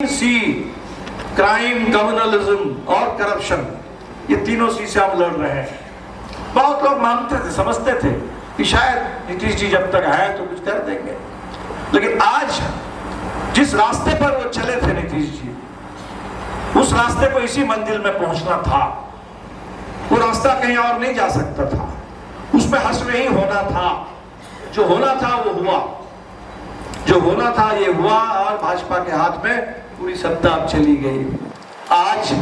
सी, crime, communalism और corruption, ये तीनों सी से हम लड़ रहे हैं। बहुत लोग मानते थे, समझते थे कि शायद नीतीश जी जब तक आए तो कुछ कर देंगे, लेकिन आज जिस रास्ते पर वो चले थे नीतीश जी, उस रास्ते को इसी मंजिल में पहुंचना था। वो रास्ता कहीं और नहीं जा सकता था, उसमें हश्र ही होना था। जो होना था वो हुआ, जो होना था ये हुआ, और भाजपा के हाथ में पूरी सत्ता अब चली गई। आज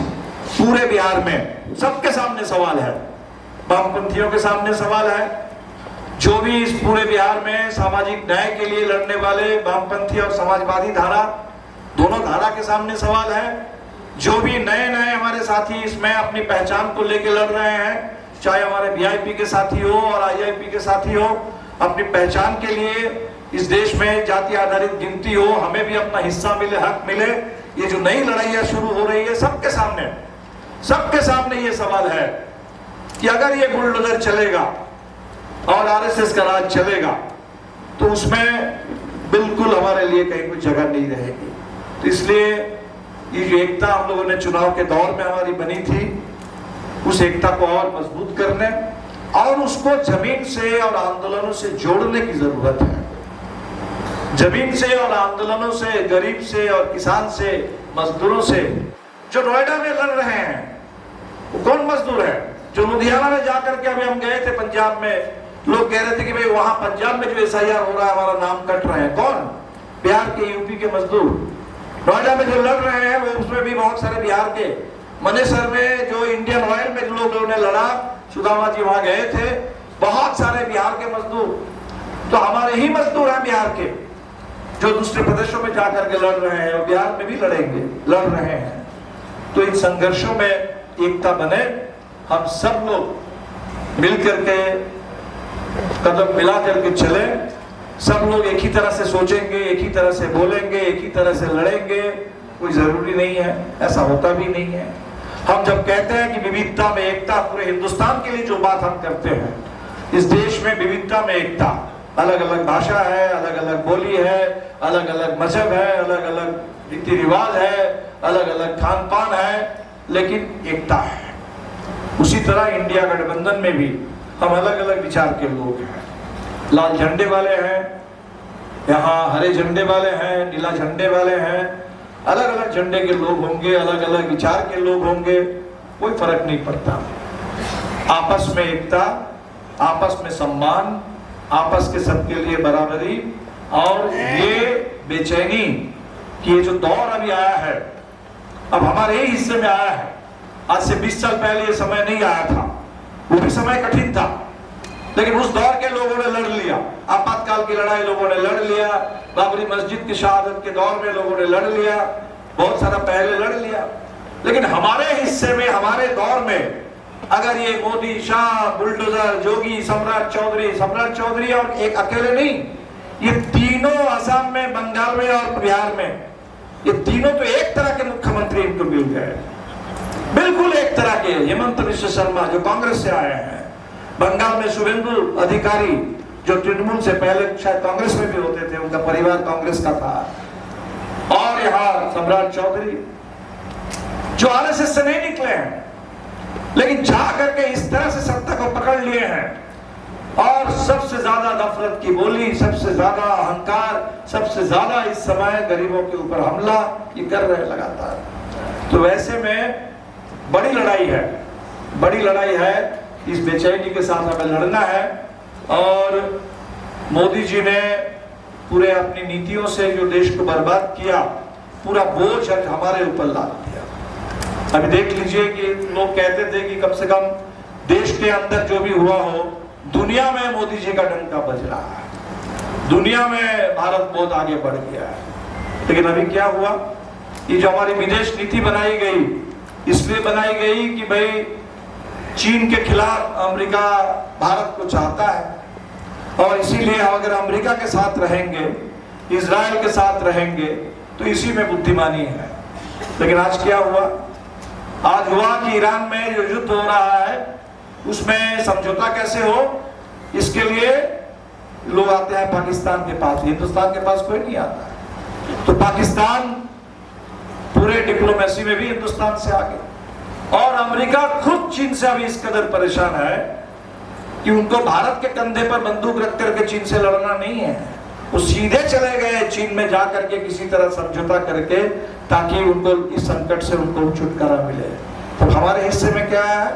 पूरे बिहार में सबके सामने सवाल है, वामपंथियों के सामने सवाल है, जो भी इस पूरे बिहार में सामाजिक न्याय के लिए लड़ने वाले वामपंथी और समाजवादी धारा, दोनों धारा के सामने सवाल है। जो भी नए नए हमारे साथी इसमें अपनी पहचान को लेकर लड़ रहे हैं, चाहे हमारे वीआईपी के साथी हो और आईआईपी के साथी हो, अपनी पहचान के लिए इस देश में जाति आधारित गिनती हो, हमें भी अपना हिस्सा मिले, हक मिले, ये जो नई लड़ाइयां शुरू हो रही है, सबके सामने ये सवाल है कि अगर ये बुलडोजर चलेगा और आरएसएस का राज चलेगा तो उसमें बिल्कुल हमारे लिए कहीं कोई जगह नहीं रहेगी। तो इसलिए ये जो एकता हम लोगों ने चुनाव के दौर में हमारी बनी थी, उस एकता को और मजबूत करने और उसको जमीन से और आंदोलनों से जोड़ने की जरूरत है। जमीन से और आंदोलनों से, गरीब से और किसान से, मजदूरों से। जो नोएडा में लड़ रहे हैं वो कौन मजदूर है? जो लुधियाना में जाकर के, अभी हम गए थे पंजाब में, लोग कह रहे थे कि भाई वहां पंजाब में जो एसआईआर हो रहा है हमारा नाम कट रहे हैं। कौन? बिहार के, यूपी के मजदूर। नोएडा में जो लड़ रहे हैं वो, उसमें भी बहुत सारे बिहार के। मनेसर में जो इंडियन ऑयल में जो लोगों ने लड़ा, सुदामा जी वहां गए थे, बहुत सारे बिहार के मजदूर। तो हमारे ही मजदूर हैं बिहार के, जो दूसरे प्रदेशों में जाकर के लड़ रहे हैं और बिहार में भी लड़ेंगे, लड़ रहे हैं। तो इन संघर्षों में एकता बने, हम सब लोग मिलकर के कदम मिला करके चले, सब लोग एक ही तरह से सोचेंगे, एक ही तरह से बोलेंगे, एक ही तरह से लड़ेंगे। कोई जरूरी नहीं है, ऐसा होता भी नहीं है। हम जब कहते हैं कि विविधता में एकता, पूरे हिंदुस्तान के लिए जो बात हम करते हैं, इस देश में विविधता में एकता, अलग अलग भाषा है, अलग अलग बोली है, अलग अलग मजहब है, अलग अलग रीति रिवाज है, अलग अलग खान पान है, लेकिन एकता है। उसी तरह इंडिया गठबंधन में भी हम अलग अलग विचार के लोग हैं। लाल झंडे वाले हैं, यहाँ हरे झंडे वाले हैं, नीला झंडे वाले हैं, अलग अलग झंडे के लोग होंगे, अलग अलग विचार के लोग होंगे, कोई फर्क नहीं पड़ता। आपस में एकता, आपस में सम्मान, आपस के सबके लिए बराबरी, और ये बेचैनी कि ये जो दौर अभी आया है, अब हमारे ही हिस्से में आया है। आज से 20 साल पहले ये समय नहीं आया था, वो भी समय कठिन था, लेकिन उस दौर के लोगों ने लड़ लिया। आपातकाल की लड़ाई लोगों ने लड़ लिया, बाबरी मस्जिद की शहादत के दौर में लोगों ने लड़ लिया, बहुत सारा पहले लड़ लिया। लेकिन हमारे हिस्से में, हमारे दौर में अगर ये मोदी, शाह, बुलडोजर, जोगी, सम्राट चौधरी और एक अकेले नहीं, ये तीनों असम में, बंगाल में और बिहार में, ये तीनों तो एक तरह के मुख्यमंत्री इनको मिल गए, बिल्कुल एक तरह के। हेमंत बिश्व शर्मा जो कांग्रेस से आए हैं, बंगाल में शुभेंदु अधिकारी जो तृणमूल से, पहले शायद कांग्रेस में भी होते थे, उनका परिवार कांग्रेस का था, और यहाँ सम्राट चौधरी जो आरएसएस से नहीं निकले हैं, लेकिन जा करके इस तरह से सत्ता को पकड़ लिए हैं, और सबसे ज्यादा नफरत की बोली, सबसे ज्यादा अहंकार, सबसे ज्यादा इस समय गरीबों के ऊपर हमला ये कर रहे हैं लगातार। तो वैसे में बड़ी लड़ाई है, इस बेचैनी के साथ हमें लड़ना है। और मोदी जी ने पूरे अपनी नीतियों से जो देश को बर्बाद किया, पूरा बोझ हमारे ऊपर लाद दिया। अभी देख लीजिए कि लोग कहते थे कि कम से कम देश के अंदर जो भी हुआ हो, दुनिया में मोदी जी का डंका बज रहा है, दुनिया में भारत बहुत आगे बढ़ गया है। लेकिन अभी क्या हुआ? ये जो हमारी विदेश नीति बनाई गई, इसलिए बनाई गई कि भाई चीन के खिलाफ अमेरिका भारत को चाहता है, और इसीलिए अगर अमेरिका के साथ रहेंगे, इजराइल के साथ रहेंगे, तो इसी में बुद्धिमानी है। लेकिन आज क्या हुआ? आज हुआ कि ईरान में जो युद्ध हो रहा है उसमें समझौता कैसे हो, इसके लिए लोग आते हैं पाकिस्तान के पास, हिंदुस्तान के पास कोई नहीं आता। तो पाकिस्तान पूरे डिप्लोमेसी में भी हिंदुस्तान से आगे। और अमेरिका खुद चीन से अभी इस कदर परेशान है कि उनको भारत के कंधे पर बंदूक रख करके चीन से लड़ना नहीं है, वो सीधे चले गए चीन में जा करके किसी तरह समझौता करके, ताकि उनको इस संकट से उनको छुटकारा मिले। तो हमारे हिस्से में क्या है?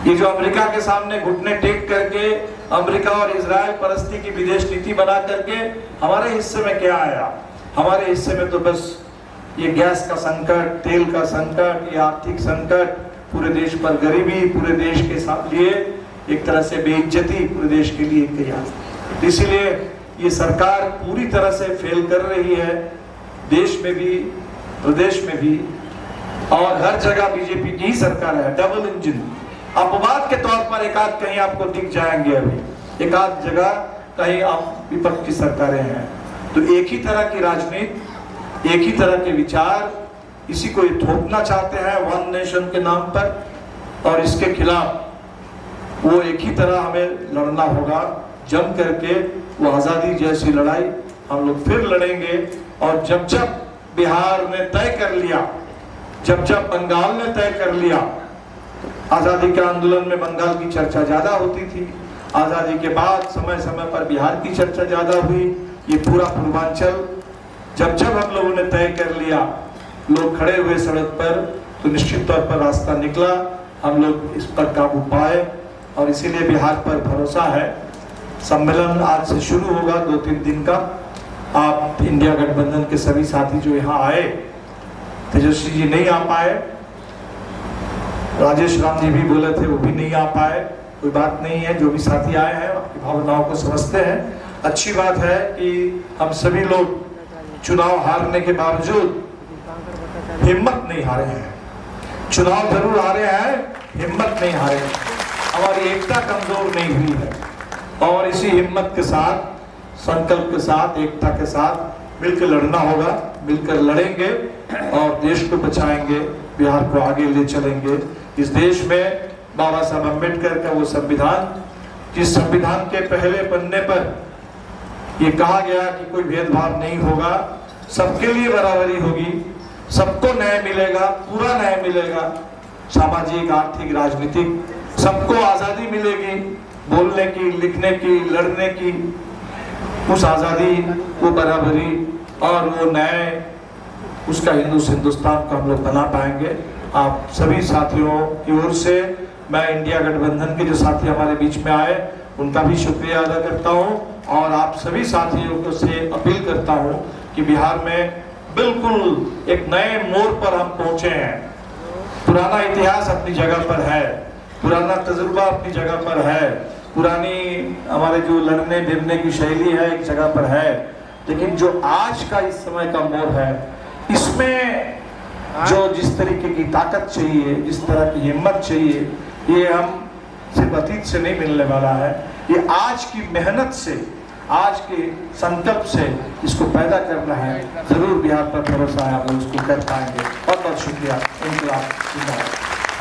ये जो अमेरिका के सामने घुटने टेक करके अमेरिका और इजराइल परस्ती की विदेश नीति बना करके हमारे हिस्से में क्या आया? हमारे हिस्से में तो बस ये गैस का संकट, तेल का संकट, ये आर्थिक संकट, पूरे देश पर गरीबी, पूरे देश के साथ लिए एक तरह से बेइज्जती पूरे देश के लिए तैयार। इसीलिए ये सरकार पूरी तरह से फेल कर रही है, देश में भी, प्रदेश में भी, और हर जगह बीजेपी की ही सरकार है, डबल इंजन। अपवाद के तौर पर एक आध कहीं आपको दिख जाएंगे, अभी एक आध जगह कहीं आप विपक्ष की सरकारें हैं। तो एक ही तरह की राजनीति, एक ही तरह के विचार, इसी को थोपना चाहते हैं वन नेशन के नाम पर, और इसके खिलाफ वो एक ही तरह हमें लड़ना होगा जम करके। वो आजादी जैसी लड़ाई हम लोग फिर लड़ेंगे। और जब जब बिहार ने तय कर लिया, जब जब बंगाल ने तय कर लिया, आजादी के आंदोलन में बंगाल की चर्चा ज्यादा होती थी, आजादी के बाद समय समय पर बिहार की चर्चा ज्यादा हुई, ये पूरा पूर्वांचल जब जब हम लोगों ने तय कर लिया, लोग खड़े हुए सड़क पर, तो निश्चित तौर पर रास्ता निकला, हम लोग इस पर काबू पाए। और इसीलिए बिहार पर भरोसा है। सम्मेलन आज से शुरू होगा 2-3 दिन का। आप इंडिया गठबंधन के सभी साथी जो यहाँ आए, तेजस्वी जी नहीं आ पाए, राजेश राम जी भी बोले थे वो भी नहीं आ पाए, कोई बात नहीं है, जो भी साथी आए हैं आपकी भावनाओं को समझते हैं। अच्छी बात है कि हम सभी लोग चुनाव हारने के बावजूद हिम्मत नहीं हारे हैं। चुनाव जरूर हारे हैं, हिम्मत नहीं हारे, हमारी एकता कमजोर नहीं हुई है। और इसी हिम्मत के साथ, संकल्प के साथ, एकता के साथ मिलकर लड़ना होगा, मिलकर लड़ेंगे और देश को बचाएंगे, बिहार को आगे ले चलेंगे। इस देश में बाबा साहब अम्बेडकर का वो संविधान, जिस संविधान के पहले पन्ने पर ये कहा गया कि कोई भेदभाव नहीं होगा, सबके लिए बराबरी होगी, सबको न्याय मिलेगा, पूरा न्याय मिलेगा, सामाजिक, आर्थिक, राजनीतिक, सबको आजादी मिलेगी, बोलने की, लिखने की, लड़ने की, उस आजादी, वो बराबरी और वो न्याय, उसका हिंदुस्तान को हम लोग बना पाएंगे। आप सभी साथियों की ओर से मैं इंडिया गठबंधन के जो साथी हमारे बीच में आए उनका भी शुक्रिया अदा करता हूं, और आप सभी साथियों को से अपील करता हूं कि बिहार में बिल्कुल एक नए मोड़ पर हम पहुंचे हैं। पुराना इतिहास अपनी जगह पर है, पुराना तजुर्बा अपनी जगह पर है, पुरानी हमारे जो लड़ने भिड़ने की शैली है एक जगह पर है, लेकिन जो आज का इस समय का मोड़ है, इसमें जो जिस तरीके की ताकत चाहिए, जिस तरह की हिम्मत चाहिए, ये हम सिर्फ अतीत से नहीं मिलने वाला है, ये आज की मेहनत से, आज के संकल्प से इसको पैदा करना है। जरूर बिहार पर भरोसा है, आप लोग इसको कर पाएंगे। बहुत बहुत शुक्रिया। इनकलाब जिंदाबाद।